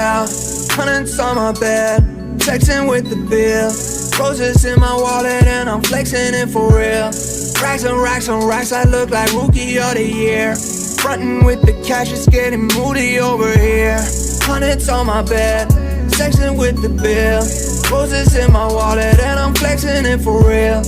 yeah. Hundreds on my bed, texting with the bill. Roses in my wallet and I'm flexing it for real. Racks and racks on racks, I look like rookie of the year. Frontin' with the cash, it's getting moody over here. Hundreds on my bed, texting with the bill. Roses in my wallet and I'm flexing it for real.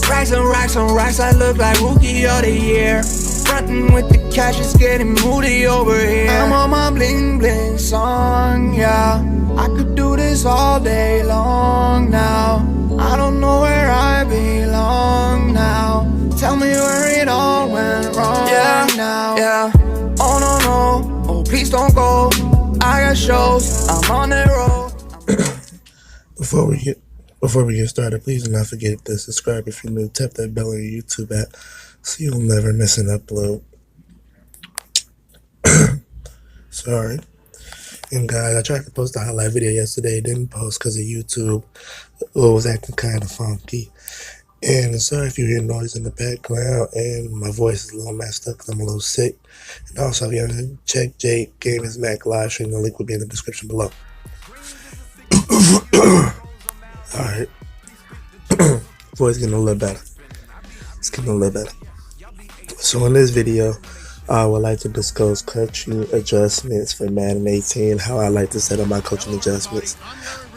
Racks and racks on racks, I look like rookie of the year. Frontin' with the cash, it's getting moody over here. I'm on my bling bling song, yeah. I could do this all day long now. I don't know where I belong now. Tell me where it all went wrong now. Yeah, oh no, no, oh please don't go. I got shows, I'm on the road. Before we get started, please do not forget to subscribe if you're new. Tap that bell on your YouTube app so you'll never miss an upload. Sorry. And guys, I tried to post a highlight video yesterday, didn't post because of YouTube. It was acting kind of funky. And sorry if you hear noise in the background and my voice is a little messed up because I'm a little sick. And also, if you haven't checked GabeAlwaysRockin live stream, the link will be in the description below. Alright. Voice getting a little better. It's getting a little better. So in this video, I would like to discuss coaching adjustments for Madden 18, how I like to set up my coaching adjustments.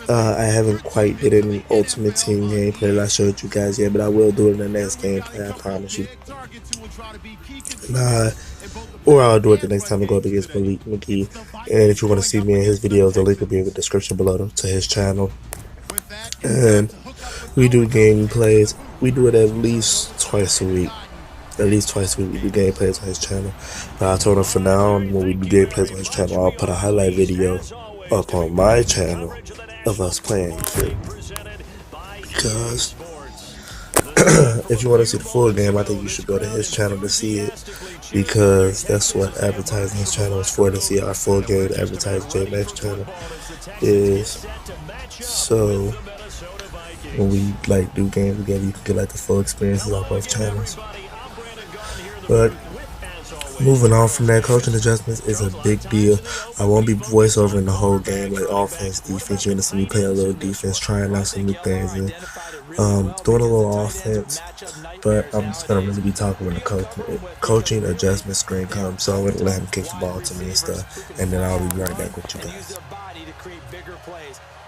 I haven't quite did any Ultimate Team gameplay that I showed you guys yet, but I will do it in the next gameplay, I promise you. Or I'll do it the next time I go up against Malik McGee. And if you want to see me in his videos, the link will be in the description below to his channel. And we do gameplays. We do it at least twice a week. At least twice a week we do gameplays on his channel. But I told him for now, when we do gameplays on his channel, I'll put a highlight video up on my channel of us playing too. Because if you want to see the full game, I think you should go to his channel to see it. Because that's what advertising his channel is for, to see our full game. To advertise JMX channel is so when we like do games together, you can get like the full experiences on both channels. But moving on from that, coaching adjustments is a big deal. I won't be voiceovering the whole game, like offense, defense. You're gonna see me play a little defense, trying out some new things, and doing a little offense. But I'm just gonna really be talking when the coaching adjustment screen comes. So I'm gonna let him kick the ball to me and stuff, and then I'll be right back with you guys.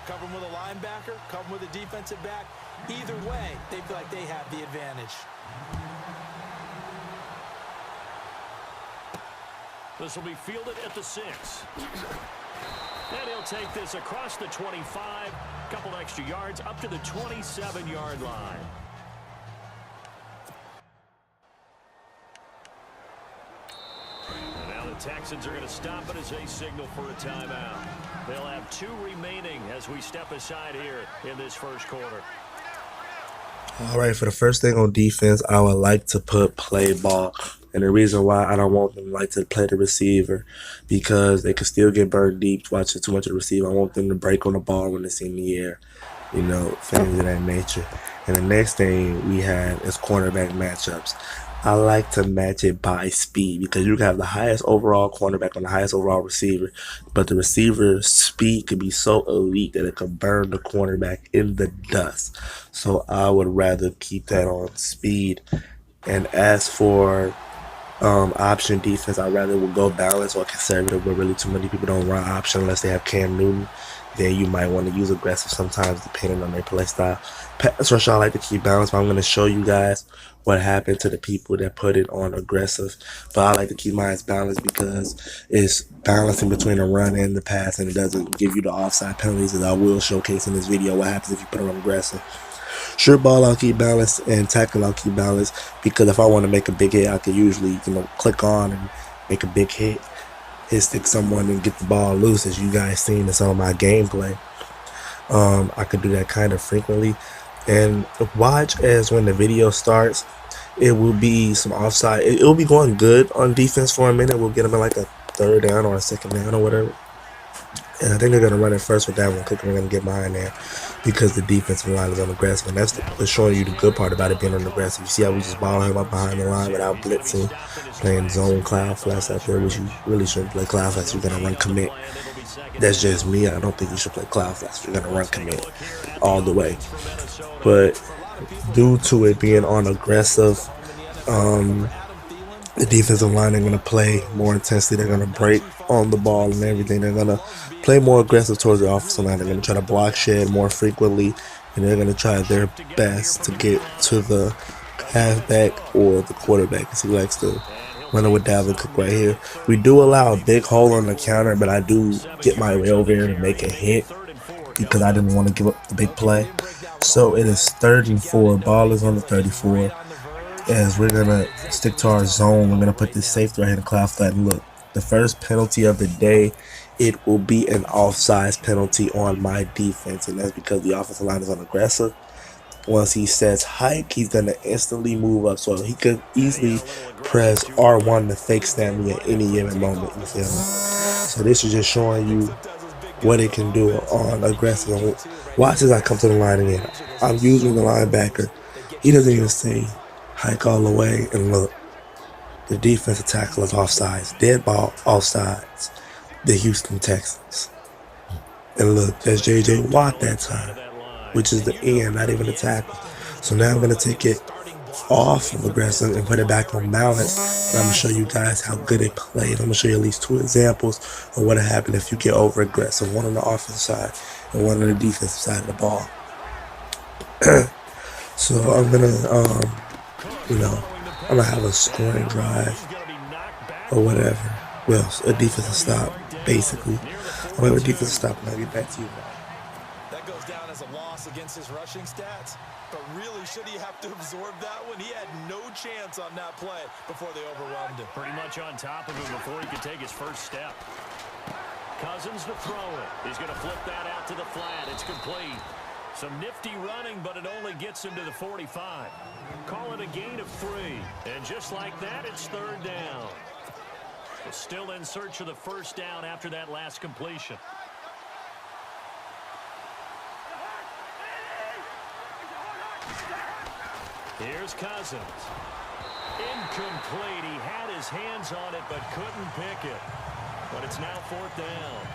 Cover him with a linebacker, cover him with a defensive back. Either way, they feel like they have the advantage. This will be fielded at the 6. And he'll take this across the 25, couple extra yards up to the 27-yard line. And now the Texans are going to stop it as they signal for a timeout. They'll have 2 remaining as we step aside here in this first quarter. Alright, for the first thing on defense, I would like to put play ball. And the reason why I don't want them like to play the receiver, because they can still get burned deep watching too much of the receiver. I want them to break on the ball when it's in the air, you know, things of that nature. And the next thing we have is cornerback matchups. I like to match it by speed, because you can have the highest overall cornerback on the highest overall receiver, but the receiver's speed could be so elite that it could burn the cornerback in the dust. So I would rather keep that on speed. And as for option defense, I rather would go balanced or conservative, but really too many people don't run option unless they have Cam Newton. Then you might want to use aggressive sometimes depending on their play style. Pass rush I like to keep balanced, but I'm going to show you guys what happened to the people that put it on aggressive. But I like to keep mine balanced because it's balancing between the run and the pass, and it doesn't give you the offside penalties, as I will showcase in this video what happens if you put it on aggressive. Short ball I'll keep balanced, and tackle I'll keep balanced, because if I want to make a big hit, I can usually, you know, click on and make a big hit stick someone and get the ball loose, as you guys seen in some of my gameplay. I could do that kind of frequently. And watch as when the video starts, it will be some offside. It will be going good on defense for a minute. We'll get them in like a 3rd down or a 2nd down or whatever. And I think they're going to run it first with that one. Cooking, we're going to get behind there because the defensive line is on aggressive. And that's showing you the good part about it being on aggressive. You see how we just ball him up behind the line without blitzing, playing zone cloud flats out there, which you really shouldn't play cloud flats. You're going to run commit. That's just me. I don't think you should play cloud flats. You're going to run commit all the way. But due to it being on aggressive, the defensive line are going to play more intensely. They're going to break on the ball and everything. They're going to play more aggressive towards the offensive line. They're going to try to block shed more frequently, and they're going to try their best to get to the halfback or the quarterback, as he likes to run it with Dalvin Cook right here. We do allow a big hole on the counter, but I do get my way over here to make a hit because I didn't want to give up the big play. So it is 3rd and 4. Ball is on the 34. As we're going to stick to our zone, we're going to put this safety right here in the cloud flat. And look, the first penalty of the day, it will be an offsides penalty on my defense. And that's because the offensive line is on aggressive. Once he says hike, he's going to instantly move up. So he could easily press R1 to fake snap me at any given moment. You feel me? So this is just showing you what it can do on aggressive. Watch as I come to the line again. I'm using the linebacker. He doesn't even say hike all the way, and look, the defensive tackle is offsides. Dead ball offsides. The Houston Texans. And look, there's J.J. Watt that time, which is the end, not even the tackle. So now I'm going to take it off of aggressive and put it back on balance. And I'm going to show you guys how good it played. I'm going to show you at least 2 examples of what happened if you get over aggressive. One on the offensive side and one on the defensive side of the ball. So I'm going to, I'm going to have a scoring drive or whatever. Well, a defensive stop, basically. I'm going to have a defensive stop and I'll get back to you now. That goes down as a loss against his rushing stats. But really, should he have to absorb that one? He had no chance on that play before they overwhelmed him. Pretty much on top of him before he could take his first step. Cousins to throw it. He's going to flip that out to the flat. It's complete. Some nifty running, but it only gets him to the 45. Call it a gain of 3. And just like that, it's 3rd down. Still in search of the first down after that last completion. Here's Cousins. Incomplete. He had his hands on it, but couldn't pick it. But it's now 4th down.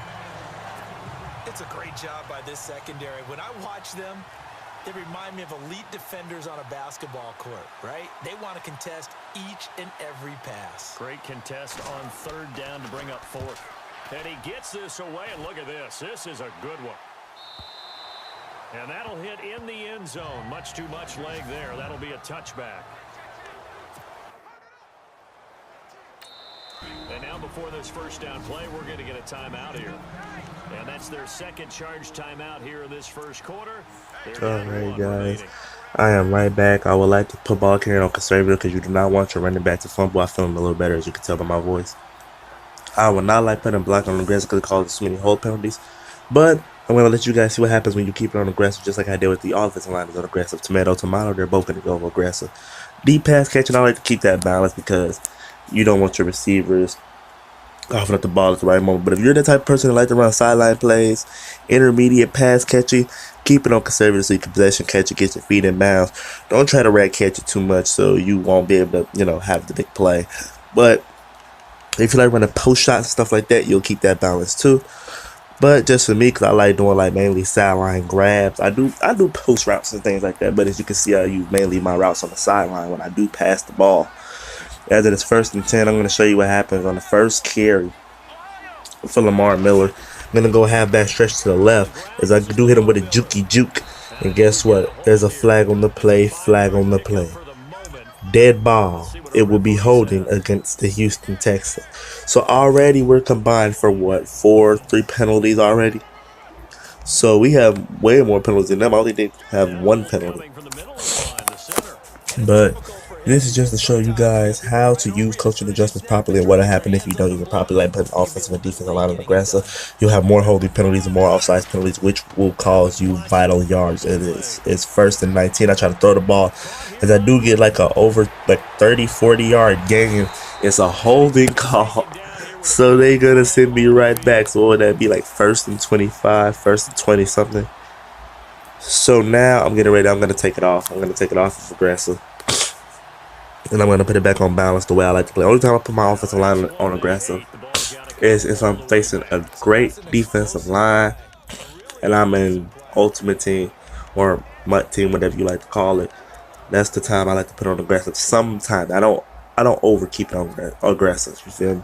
It's a great job by this secondary. When I watch them, they remind me of elite defenders on a basketball court, right? They want to contest each and every pass. Great contest on 3rd down to bring up 4th. And he gets this away, and look at this. This is a good one. And that'll hit in the end zone. Much too much leg there. That'll be a touchback. And now before this first down play, we're going to get a timeout here. And that's their second charge timeout here in this first quarter. Alright, guys. I am right back. I would like to put ball carrying on conservative because you do not want your running back to fumble. I feel him a little better, as you can tell by my voice. I would not like putting block on aggressive because it causes so many hold penalties. But I'm going to let you guys see what happens when you keep it on aggressive, just like I did with the offensive line on aggressive. Tomato, they're both going to go aggressive. Deep pass catching, I like to keep that balance because you don't want your receivers offering up the ball at the right moment. But if you're the type of person that like to run sideline plays, intermediate pass catching, keep it on conservative so you can possession catch it, get your feet in bounds. Don't try to rat catch it too much so you won't be able to, have the big play. But if you like running post shots and stuff like that, you'll keep that balance too. But just for me, because I like doing mainly sideline grabs, I do post routes and things like that. But as you can see, I use mainly my routes on the sideline when I do pass the ball. As it is 1st and 10, I'm going to show you what happens on the first carry for Lamar Miller. I'm going to go halfback stretch to the left as I do hit him with a juke. And guess what? There's a flag on the play, Dead ball. It will be holding against the Houston Texans. So already we're combined for what? 3 penalties already? So we have way more penalties than them. I only think they have 1 penalty. But this is just to show you guys how to use coaching adjustments properly and what will happen if you don't use it properly, like putting offensive and defensive line on aggressive. You'll have more holding penalties and more offsides penalties, which will cause you vital yards. It's 1st and 19. I try to throw the ball. As I do get over 30-40 yard gain, it's a holding call. So they gonna send me right back. So what would that be, like 1st and 25, 1st and 20 something? So now I'm getting ready. I'm gonna take it off. I'm gonna take it off of aggressive, and I'm gonna put it back on balance the way I like to play. Only time I put my offensive line on aggressive is if I'm facing a great defensive line and I'm in ultimate team or MUT team, whatever you like to call it. That's the time I like to put on aggressive. Sometimes I don't over keep it on aggressive. You feel me?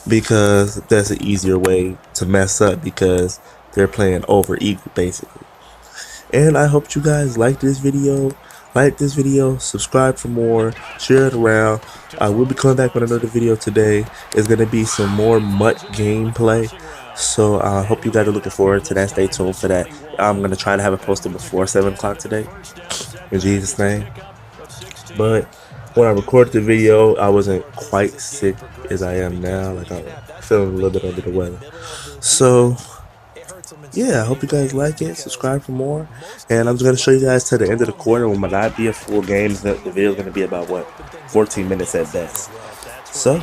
Because that's an easier way to mess up because they're playing over eagle basically. And I hope you guys like this video. Like this video, subscribe for more, share it around. I will be coming back with another video today. It's going to be some more MUT gameplay. So I hope you guys are looking forward to that. Stay tuned for that. I'm going to try to have it posted before 7 o'clock today. In Jesus' name. But when I recorded the video, I wasn't quite sick as I am now. Like, I'm feeling a little bit under the weather. So yeah, I hope you guys like it. Subscribe for more. And I'm just going to show you guys to the end of the quarter when might not be a full game. The video is going to be about, what, 14 minutes at best. So,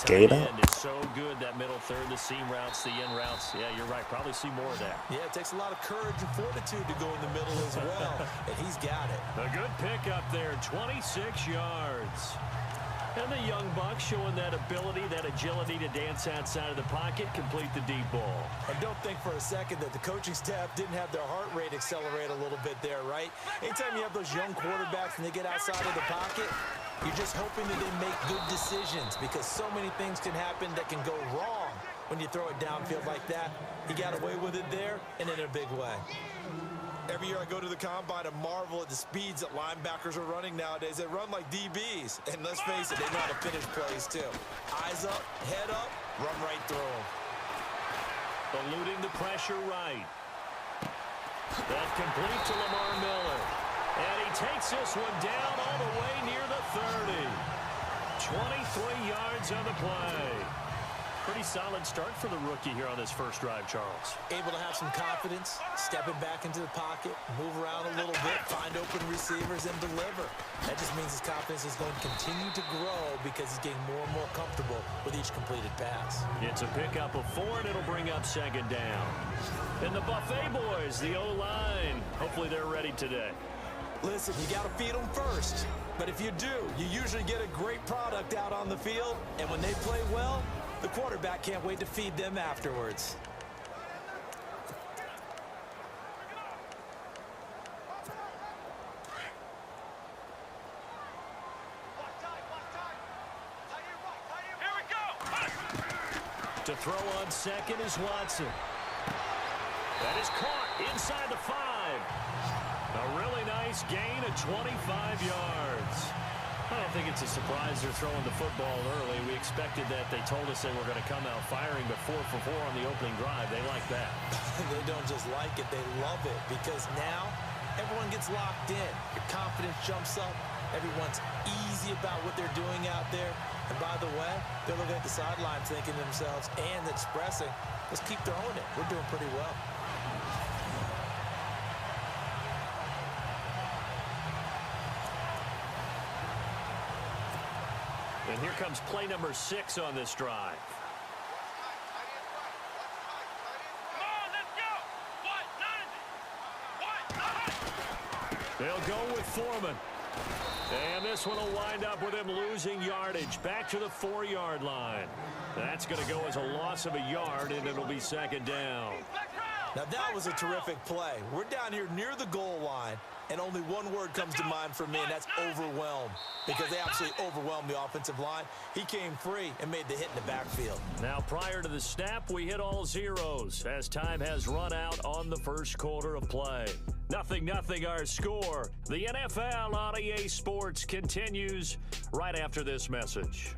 Gabe out. So good, that middle third, the seam routes, the in routes. Yeah, you're right. Probably see more of that. Yeah, it takes a lot of courage and fortitude to go in the middle as well. And he's got it. A good pick up there, 26 yards. And the young buck showing that ability, that agility to dance outside of the pocket, complete the deep ball. And don't think for a second that the coaching staff didn't have their heart rate accelerate a little bit there, right? Anytime you have those young quarterbacks and they get outside of the pocket, you're just hoping that they make good decisions because so many things can happen that can go wrong when you throw it downfield like that. He got away with it there and in a big way. Every year I go to the combine and marvel at the speeds that linebackers are running nowadays. They run like DBs. And let's face it, they know how to finish plays too. Eyes up, head up, run right through them. Eluding the pressure right. That complete to Lamar Miller. And he takes this one down all the way near the 30. 23 yards on the play. Pretty solid start for the rookie here on this first drive, Charles. Able to have some confidence, stepping back into the pocket, move around a little bit, find open receivers, and deliver. That just means his confidence is going to continue to grow because he's getting more and more comfortable with each completed pass. It's a pickup of 4, and it'll bring up 2nd down. And the Buffet boys, the O-line, hopefully they're ready today. Listen, you got to feed them first. But if you do, you usually get a great product out on the field. And when they play well, the quarterback can't wait to feed them afterwards. To throw on 2nd is Watson. That is caught inside the 5. A really nice gain of 25 yards. I don't think it's a surprise they're throwing the football early. We expected that. They told us they were going to come out firing, but 4 for 4 on the opening drive. They like that. They don't just like it, they love it, because now everyone gets locked in. Your confidence jumps up. Everyone's easy about what they're doing out there. And by the way, they're looking at the sidelines thinking to themselves and expressing, let's keep throwing it. We're doing pretty well. And here comes play number 6 on this drive. They'll go with Foreman. And this one will wind up with him losing yardage back to the 4-yard line. That's going to go as a loss of a yard, and it'll be 2nd down. Now that was a terrific play. We're down here near the goal line, and only one word comes to mind for me, and that's overwhelmed, because they absolutely overwhelmed the offensive line. He came free and made the hit in the backfield. Now, prior to the snap, we hit all zeros as time has run out on the first quarter of play. 0-0 our score. The NFL on EA Sports continues right after this message.